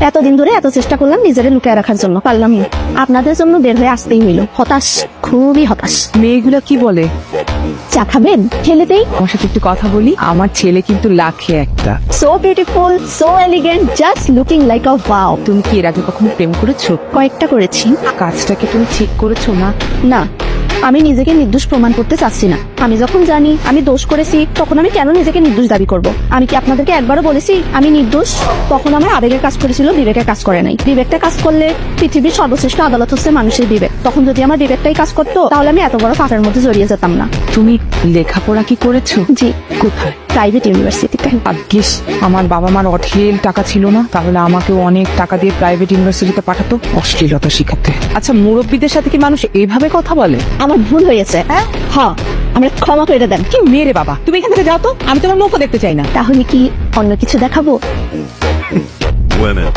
এতদিন ধরে এত চেষ্টা করলাম নিজেরে লুকিয়ে রাখার জন্য, পারলাম না। আপনাদের জন্য বের হয়ে আসতেই হইল। হতাশ, খুবই হতাশ। মেয়েগুলো কি বলে? চা খাবেন? ঠেলেতেই। আমার সাথে একটু কথা বলি। আমার ছেলে কিন্তু লাখে একটা। So beautiful, so elegant, just looking like আ ওয়াও। তুমি কি এর আগে কখনো প্রেম করেছো? কয়েকটা করেছি। কাজটাকে তুমি ঠিক করেছো না? না, আমি নিজেকে নির্দোষ প্রমাণ করতে চাচ্ছি না। আমি যখন জানি আমি দোষ করেছি, তখন আমি কেন নিজেকে নির্দোষ দাবি করব? আমি কি আপনাদেরকে একবারও বলেছি আমি নির্দোষ? তখন আমার আবেগের কাজ করেছিল, বিবেকের কাজ করে নাই। বিবেকটা কাজ করলে পৃথিবীর সর্বশ্রেষ্ঠ আদালত হচ্ছে মানুষের বিবেক। তখন যদি আমার বিবেকটাই কাজ করতো, তাহলে আমি এত বড় ফাঁসের মধ্যে জড়িয়ে যেতাম না। তুমি লেখাপড়া কি করেছো? জি, কোথায়? প্রাইভেট ইউনিভার্সিটিতে। ভাগ্যিস আমার বাবা মার অঢেল টাকা ছিল না, তাহলে আমাকেও অনেক টাকা দিয়ে প্রাইভেট ইউনিভার্সিটিতে পাঠাতো অশ্লীলতা শিখাতে। আচ্ছা, মুরব্বীদের সাথে কি মানুষ এভাবে কথা বলে? আমার ভুল হয়েছে। হ্যাঁ, আমরা ক্ষমা করে দেন। কি মেরে বাবা, তুমি এখান থেকে যাও তো, আমি তোমার মুখও দেখতে চাই না। তাহলে কি অন্য কিছু দেখাবো? Women.